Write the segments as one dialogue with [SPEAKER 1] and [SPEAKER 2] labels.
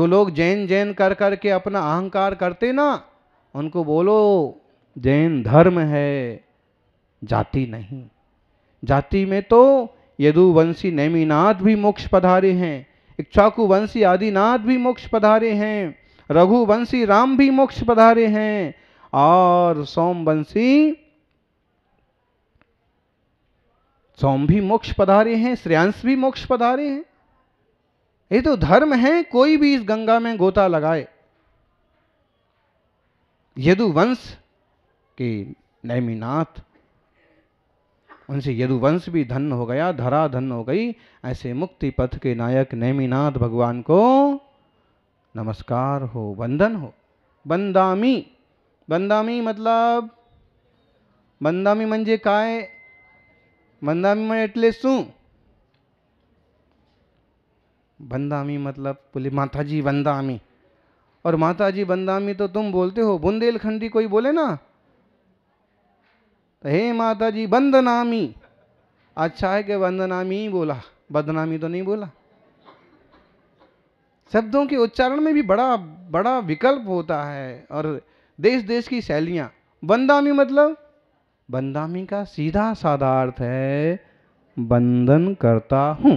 [SPEAKER 1] लोग जैन जैन कर कर के अपना अहंकार करते ना, उनको बोलो जैन धर्म है, जाति नहीं। जाति में तो यदुवंशी नेमिनाथ भी मोक्ष पधारे हैं, इक्ष्वाकुवंशी आदिनाथ भी मोक्ष पधारे हैं, रघुवंशी राम भी मोक्ष पधारे हैं, और सोम भी मोक्ष पधारे हैं, श्रेयांश भी मोक्ष पधारे हैं। ये तो धर्म है, कोई भी इस गंगा में गोता लगाए। यदुवंश के नेमिनाथ, उनसे यदुवंश भी धन्य हो गया, धरा धन्य हो गई। ऐसे मुक्ति पथ के नायक नेमिनाथ भगवान को नमस्कार हो, वंदन हो। वंदामी, वंदामी मतलब, वंदामी म्हणजे काय? वंदामी म्हणजे એટલે શું? वंदामी मतलब बोले माताजी वंदामी, और माताजी वंदामी तो तुम बोलते हो, बुंदेलखंडी कोई बोले ना तो हे माताजी वंदनामी, अच्छा है कि वंदनामी ही बोला, बदनामी तो नहीं बोला। शब्दों के उच्चारण में भी बड़ा बड़ा विकल्प होता है, और देश देश की शैलियां। वंदामी मतलब, वंदामी का सीधा साधा अर्थ है वंदन करता हूं,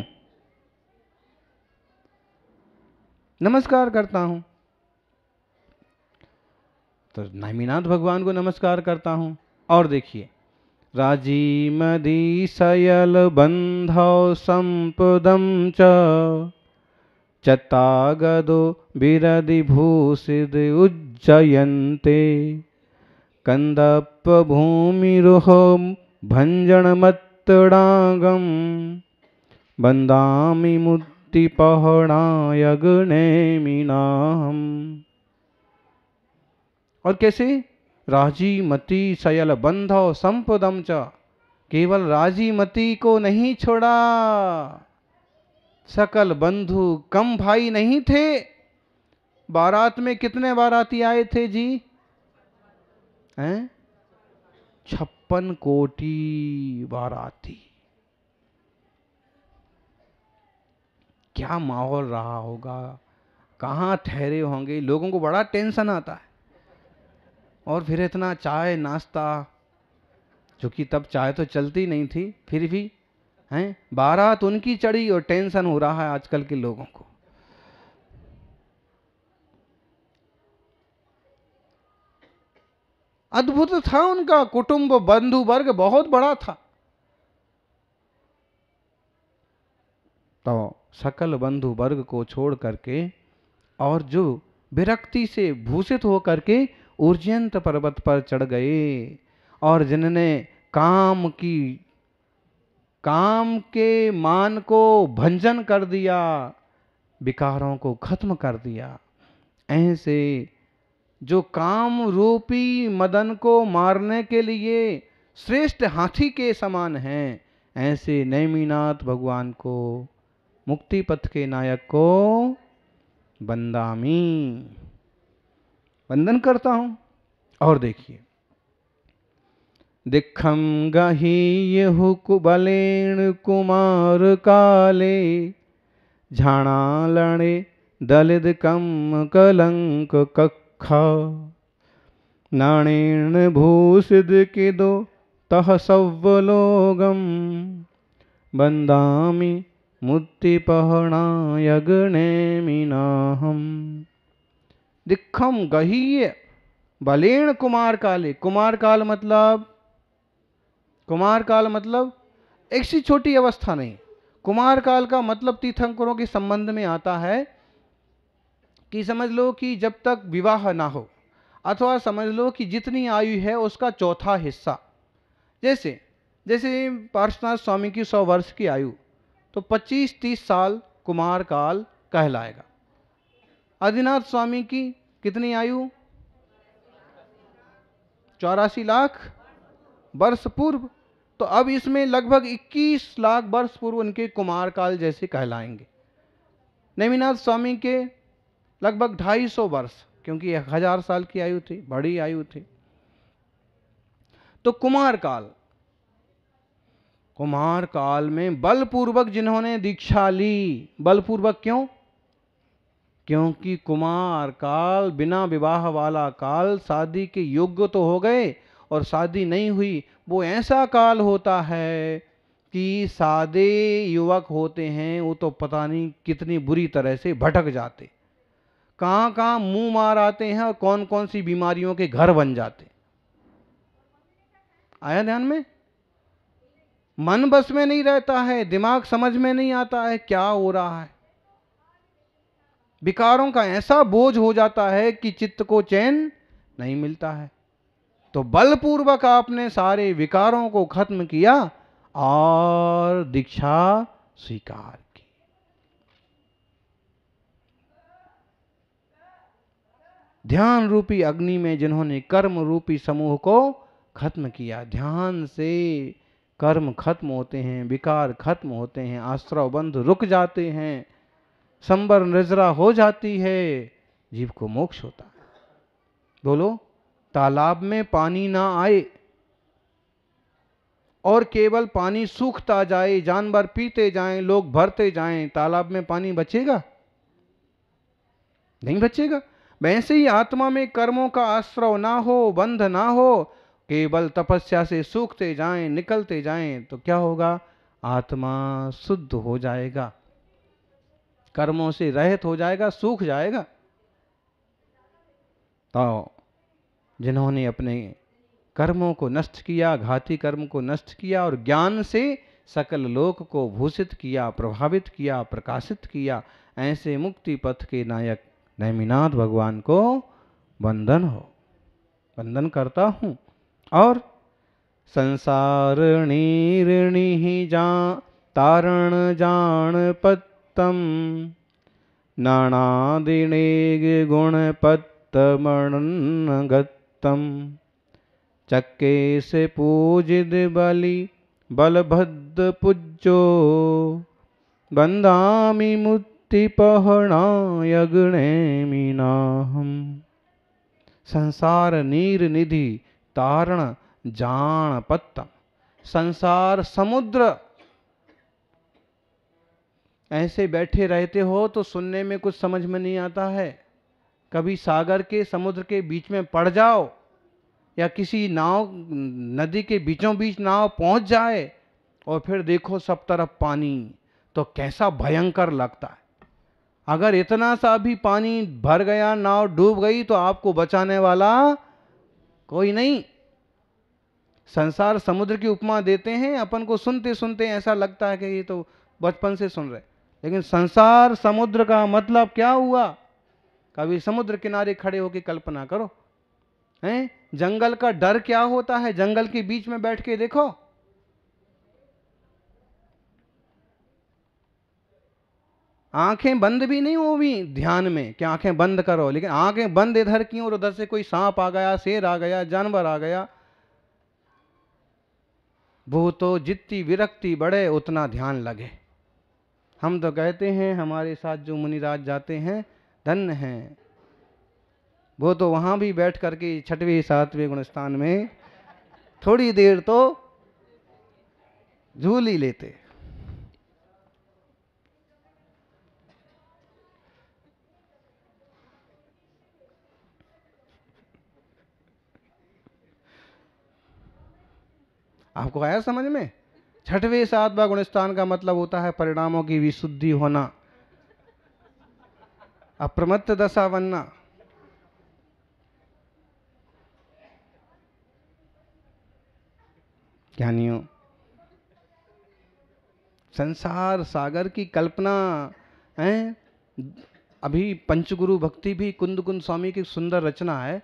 [SPEAKER 1] नमस्कार करता हूं। तो नेमिनाथ भगवान को नमस्कार करता हूं। और देखिए, राजी मदी सयल बंधौ संपदम च, चतागदो बिरदि भूषिद उज्जयन्ते, कंदप भूमिरुह भंजनमत्तडागम, वंदामि मुक्तिपहणाय नेमिनाहम्। और कैसे? राजी मती सयल बंधो संपदम च, केवल राजी मती को नहीं छोड़ा, सकल बंधु कम भाई नहीं थे। बारात में कितने बाराती आए थे जी? 56 कोटि बाराती। क्या माहौल रहा होगा, कहाँ ठहरे होंगे, लोगों को बड़ा टेंशन आता है। और फिर इतना चाय नाश्ता, जो कि तब चाय तो चलती नहीं थी, फिर भी हैं, बारात उनकी चढ़ी और टेंशन हो रहा है आजकल के लोगों को। अद्भुत था उनका कुटुंब, बंधु वर्ग बहुत बड़ा था। तो सकल बंधु वर्ग को छोड़ करके, और जो विरक्ति से भूषित होकर के उर्जयंत पर्वत पर चढ़ गए, और जिन्होंने काम के मान को भंजन कर दिया, विकारों को खत्म कर दिया, ऐसे जो काम रूपी मदन को मारने के लिए श्रेष्ठ हाथी के समान हैं, ऐसे नेमिनाथ भगवान को, मुक्ति पथ के नायक को वंदामी, वंदन करता हूं। और देखिए, दिखम गहीयहु कुबलेन कुमार काले, झाणालणे दलित कम कलंक कखा, नाणेन भूषित किदो तह सव्वलोगम, वंदामि मुक्तिपहणाय नेमिनाहम्। दिखम गहीय बलेण कुमार काले, कुमार काल मतलब एक सी छोटी अवस्था नहीं। कुमार काल का मतलब तीर्थंकरों के संबंध में आता है कि समझ लो कि जब तक विवाह ना हो, अथवा समझ लो कि जितनी आयु है उसका चौथा हिस्सा। जैसे पार्श्वनाथ स्वामी की 100 वर्ष की आयु, तो 25-30 साल कुमार काल कहलाएगा। आदिनाथ स्वामी की कितनी आयु? 84 लाख वर्ष पूर्व। तो अब इसमें लगभग 21 लाख वर्ष पूर्व उनके कुमार काल जैसे कहलाएंगे। नेमिनाथ स्वामी के लगभग 250 वर्ष, क्योंकि 1000 साल की आयु थी, बड़ी आयु थी। तो कुमार काल में बलपूर्वक जिन्होंने दीक्षा ली, बलपूर्वक क्यों? क्योंकि कुमार काल, बिना विवाह वाला काल, शादी के योग्य तो हो गए और शादी नहीं हुई, वो ऐसा काल होता है कि सादे युवक होते हैं वो तो पता नहीं कितनी बुरी तरह से भटक जाते, कहाँ कहाँ मुंह मार आते हैं और कौन कौन सी बीमारियों के घर बन जाते। आया ध्यान में? मन बस में नहीं रहता है, दिमाग समझ में नहीं आता है क्या हो रहा है, विकारों का ऐसा बोझ हो जाता है कि चित्त को चैन नहीं मिलता है। तो बलपूर्वक आपने सारे विकारों को खत्म किया और दीक्षा स्वीकार की। ध्यान रूपी अग्नि में जिन्होंने कर्म रूपी समूह को खत्म किया, ध्यान से कर्म खत्म होते हैं, विकार खत्म होते हैं, आश्रव बंध रुक जाते हैं, संबर निजरा हो जाती है, जीव को मोक्ष होता है। बोलो, तालाब में पानी ना आए और केवल पानी सूखता जाए, जानवर पीते जाएं, लोग भरते जाएं, तालाब में पानी बचेगा? नहीं बचेगा। वैसे ही आत्मा में कर्मों का आश्रव ना हो, बंध ना हो, केवल तपस्या से सूखते जाएं, निकलते जाएं, तो क्या होगा? आत्मा शुद्ध हो जाएगा, कर्मों से रहित हो जाएगा, सूख जाएगा। तो जिन्होंने अपने कर्मों को नष्ट किया, घाती कर्म को नष्ट किया और ज्ञान से सकल लोक को भूषित किया, प्रभावित किया, प्रकाशित किया, ऐसे मुक्ति पथ के नायक नेमिनाथ भगवान को वंदन हो। वंदन करता हूँ। और संसार नीरणि जा तारण जान पत्तम नानादिने गुण पत्तमण गत्तम चक्के से पूजित बलि बलभद्र पूज्यो बंदामि मुक्ति पहणाय गणेमिनाहम। संसार नीर निधि तारण जान पत्तम, संसार समुद्र, ऐसे बैठे रहते हो तो सुनने में कुछ समझ में नहीं आता है। कभी सागर के, समुद्र के बीच में पड़ जाओ या किसी नाव, नदी के बीचों बीच नाव पहुंच जाए और फिर देखो सब तरफ पानी, तो कैसा भयंकर लगता है। अगर इतना सा भी पानी भर गया, नाव डूब गई, तो आपको बचाने वाला कोई नहीं। संसार समुद्र की उपमा देते हैं, अपन को सुनते सुनते ऐसा लगता है कि ये तो बचपन से सुन रहे, लेकिन संसार समुद्र का मतलब क्या हुआ? कभी समुद्र किनारे खड़े होकर कल्पना करो, हैं? जंगल का डर क्या होता है, जंगल के बीच में बैठ के देखो। आंखें बंद भी नहीं होगी ध्यान में कि आंखें बंद करो, लेकिन आंखें बंद इधर की और उधर से कोई सांप आ गया, शेर आ गया, जानवर आ गया, वो तो जितनी विरक्ति बढ़े उतना ध्यान लगे। हम तो कहते हैं हमारे साथ जो मुनिराज जाते हैं धन्य हैं, वो तो वहां भी बैठ करके 6वें 7वें गुणस्थान में थोड़ी देर तो झूल ही लेते। आपको आया समझ में? 6वें 7वां गुणस्थान का मतलब होता है परिणामों की विशुद्धि होना, अप्रमत्त दशा बनना। ज्ञानियों, संसार सागर की कल्पना है। अभी पंचगुरु भक्ति भी कुंद कुंद स्वामी की सुंदर रचना है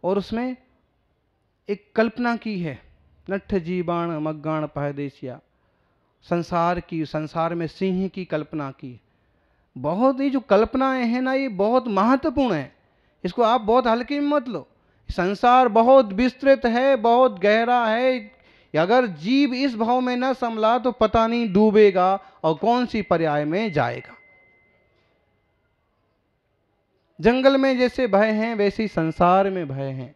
[SPEAKER 1] और उसमें एक कल्पना की है, नट्ठ जीवाण मग्गाण पहदेशिया, संसार की, संसार में सिंह की कल्पना की। बहुत ही जो कल्पनाएं हैं ना, ये बहुत महत्वपूर्ण है, इसको आप बहुत हल्के में मत लो। संसार बहुत विस्तृत है, बहुत गहरा है, अगर जीव इस भाव में न संभला तो पता नहीं डूबेगा और कौन सी पर्याय में जाएगा। जंगल में जैसे भय हैं वैसे ही संसार में भय हैं।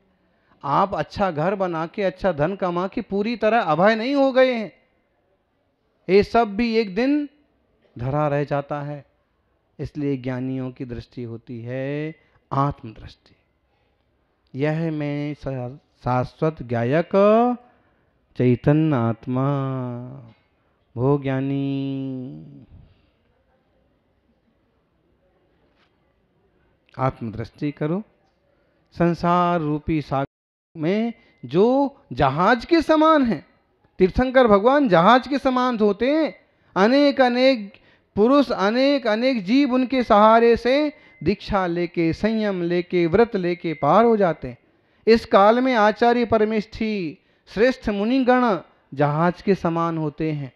[SPEAKER 1] आप अच्छा घर बना के, अच्छा धन कमा के पूरी तरह अभय नहीं हो गए हैं, ये सब भी एक दिन धरा रह जाता है। इसलिए ज्ञानियों की दृष्टि होती है आत्मदृष्टि। यह मैं शाश्वत ज्ञायक चैतन्य आत्मा। वो ज्ञानी आत्मदृष्टि करो। संसार रूपी सागर में जो जहाज के समान है, तीर्थंकर भगवान जहाज के समान होते हैं। अनेक अनेक पुरुष, अनेक अनेक जीव उनके सहारे से दीक्षा लेके, संयम लेके, व्रत लेके पार हो जाते हैं। इस काल में आचार्य परमेष्ठी श्रेष्ठ मुनिगण जहाज के समान होते हैं,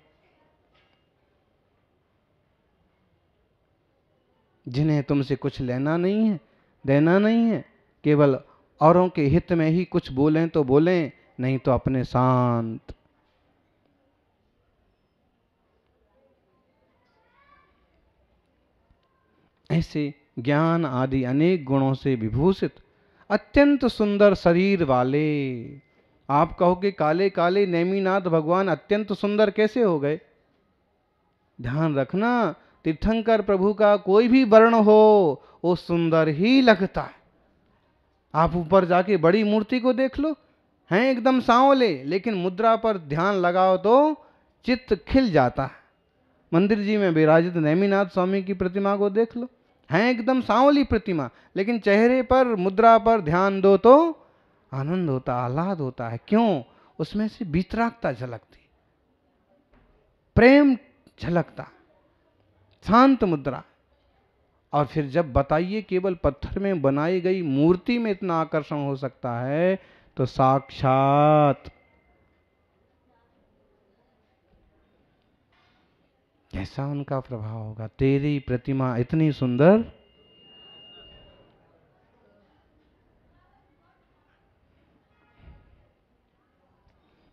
[SPEAKER 1] जिन्हें तुमसे कुछ लेना नहीं है, देना नहीं है। केवल औरों के हित में ही कुछ बोलें तो बोलें, नहीं तो अपने शांत। ऐसे ज्ञान आदि अनेक गुणों से विभूषित अत्यंत सुंदर शरीर वाले। आप कहोगे काले काले नेमिनाथ भगवान अत्यंत सुंदर कैसे हो गए? ध्यान रखना, तीर्थंकर प्रभु का कोई भी वर्ण हो वो सुंदर ही लगता है। आप ऊपर जाके बड़ी मूर्ति को देख लो, हैं एकदम सांवले, लेकिन मुद्रा पर ध्यान लगाओ तो चित्त खिल जाता है। मंदिर जी में विराजित नेमिनाथ स्वामी की प्रतिमा को देख लो, हैं एकदम सांवली प्रतिमा, लेकिन चेहरे पर, मुद्रा पर ध्यान दो तो आनंद होता, आह्लाद होता है। क्यों? उसमें से वितरागता झलकती, प्रेम झलकता, शांत मुद्रा। और फिर जब बताइए केवल पत्थर में बनाई गई मूर्ति में इतना आकर्षण हो सकता है, तो साक्षात कैसा उनका प्रभाव होगा। तेरी प्रतिमा इतनी सुंदर,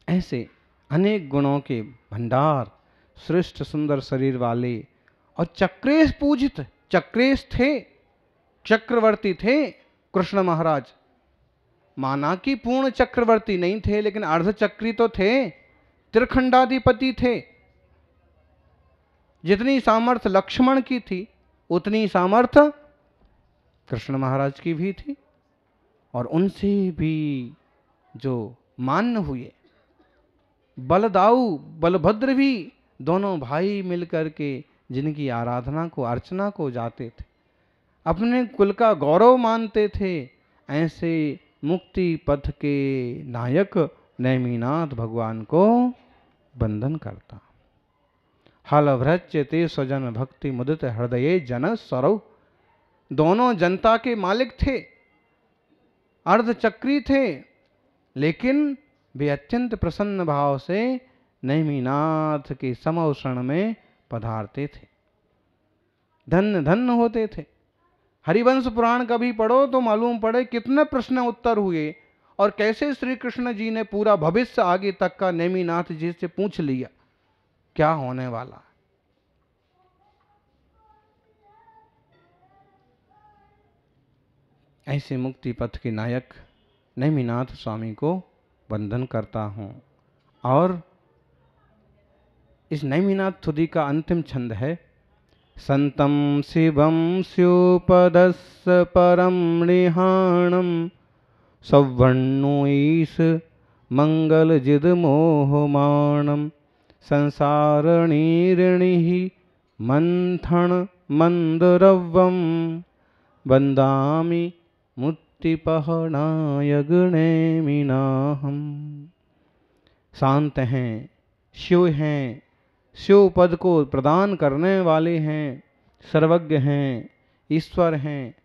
[SPEAKER 1] ऐसे अनेक गुणों के भंडार, श्रेष्ठ सुंदर शरीर वाले, और चक्रेश पूजित, चक्रेश थे, चक्रवर्ती थे कृष्ण महाराज। माना कि पूर्ण चक्रवर्ती नहीं थे, लेकिन अर्धचक्री तो थे, त्रिखंडाधिपति थे। जितनी सामर्थ्य लक्ष्मण की थी, उतनी सामर्थ्य कृष्ण महाराज की भी थी। और उनसे भी जो मान्य हुए, बलदाऊ बलभद्र भी दोनों भाई मिलकर के जिनकी आराधना को, अर्चना को जाते थे, अपने कुल का गौरव मानते थे, ऐसे मुक्ति पथ के नायक नेमिनाथ भगवान को वंदन करता। हलभ्रच्य ते स्वजन भक्ति मुदित हृदये जन सरौ। दोनों जनता के मालिक थे, अर्धचक्री थे, लेकिन वे अत्यंत प्रसन्न भाव से नेमिनाथ के समौषण में पधारते थे, धन्य धन्य होते थे। हरिवंश पुराण कभी पढ़ो तो मालूम पड़े कितने प्रश्न उत्तर हुए, और कैसे श्री कृष्ण जी ने पूरा भविष्य आगे तक का नेमिनाथ जी से पूछ लिया क्या होने वाला। ऐसे मुक्ति पथ के नायक नेमिनाथ स्वामी को वंदन करता हूँ। और इस नेमिनाथ तुदी का अंतिम छंद है, संतं शिवं स्योपदस्य परं नृहाणं सवर्णो ईश मंगलजिद मोहमाणं संसारणीरिणिः मंथन मंदरव्यं वंदामि मुक्तिपहनाय नेमिनाहम्। शांत हैं, शिव हैं, शिव पद को प्रदान करने वाले हैं, सर्वज्ञ हैं, ईश्वर हैं,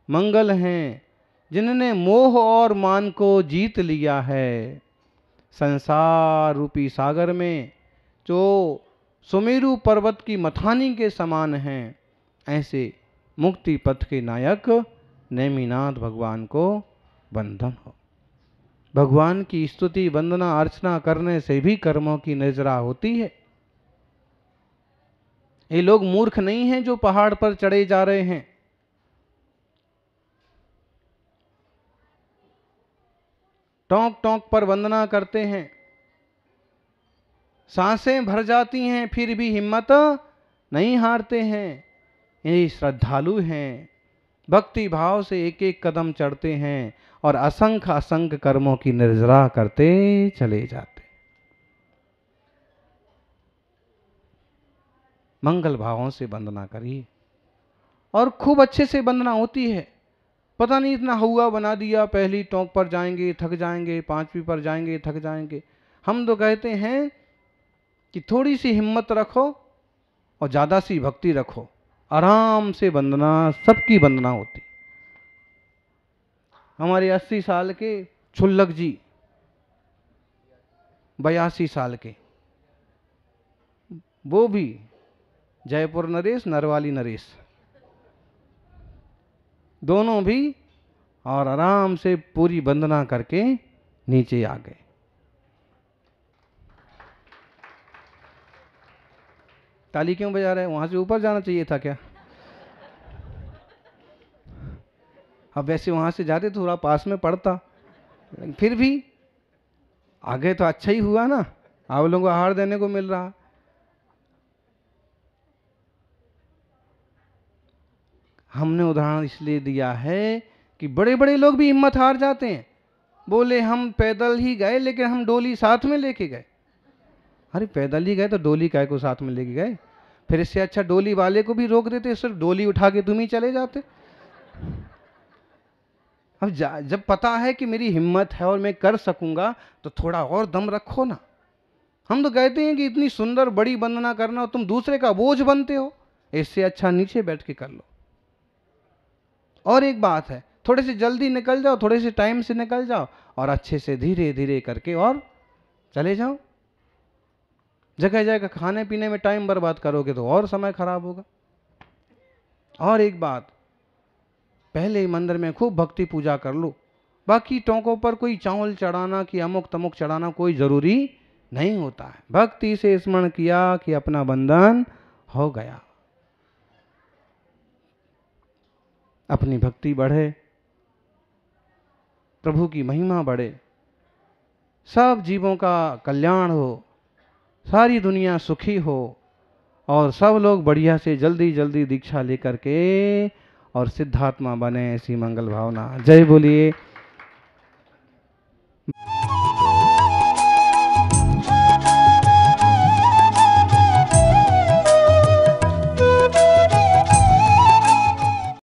[SPEAKER 1] मंगल हैं, जिन्होंने मोह और मान को जीत लिया है। संसार रूपी सागर में जो सुमेरु पर्वत की मथानी के समान हैं, ऐसे मुक्ति पथ के नायक नेमिनाथ भगवान को वंदन हो। भगवान की स्तुति, वंदना, अर्चना करने से भी कर्मों की निर्जरा होती है। ये लोग मूर्ख नहीं हैं जो पहाड़ पर चढ़े जा रहे हैं। टोंक टोंक पर वंदना करते हैं, सांसें भर जाती हैं, फिर भी हिम्मत नहीं हारते हैं। ये श्रद्धालु हैं, भक्ति भाव से एक एक कदम चढ़ते हैं और असंख्य असंख्य कर्मों की निर्जरा करते चले जाते। मंगल भावों से वंदना करिए और खूब अच्छे से वंदना होती है। पता नहीं इतना हुआ बना दिया, पहली टोंक पर जाएंगे थक जाएंगे, पांचवी पर जाएंगे थक जाएंगे। हम तो कहते हैं कि थोड़ी सी हिम्मत रखो और ज़्यादा सी भक्ति रखो, आराम से वंदना, सबकी वंदना होती। हमारे 80 साल के छुल्लक जी, 82 साल के, वो भी जयपुर नरेश, नरवाली नरेश, दोनों भी, और आराम से पूरी वंदना करके नीचे आ गए। ताली क्यों बजा रहे हैं? वहां से ऊपर जाना चाहिए था क्या? अब वैसे वहां से जाते थोड़ा पास में पड़ता, फिर भी आगे तो अच्छा ही हुआ ना, आप लोगों को आहार देने को मिल रहा। हमने उदाहरण इसलिए दिया है कि बड़े बड़े लोग भी हिम्मत हार जाते हैं, बोले हम पैदल ही गए लेकिन हम डोली साथ में लेके गए। अरे पैदल ही गए तो डोली काय को साथ में लेके गए? फिर इससे अच्छा डोली वाले को भी रोक देते, सिर्फ डोली उठा के तुम ही चले जाते। अब जब पता है कि मेरी हिम्मत है और मैं कर सकूंगा तो थोड़ा और दम रखो ना। हम तो कहते हैं कि इतनी सुंदर बड़ी वंदना करना और तुम दूसरे का बोझ बनते हो, इससे अच्छा नीचे बैठ के कर लो। और एक बात है, थोड़े से जल्दी निकल जाओ, थोड़े से टाइम से निकल जाओ और अच्छे से धीरे धीरे करके और चले जाओ। जगह जगह खाने पीने में टाइम बर्बाद करोगे तो और समय खराब होगा। और एक बात, पहले ही मंदिर में खूब भक्ति पूजा कर लो, बाकी टोंकों पर कोई चावल चढ़ाना कि अमुक तमुक चढ़ाना कोई जरूरी नहीं होता है। भक्ति से स्मरण किया कि अपना बंधन हो गया, अपनी भक्ति बढ़े, प्रभु की महिमा बढ़े, सब जीवों का कल्याण हो, सारी दुनिया सुखी हो और सब लोग बढ़िया से जल्दी जल्दी दीक्षा लेकर के और सिद्धात्मा बने, ऐसी मंगल भावना। जय बोलिए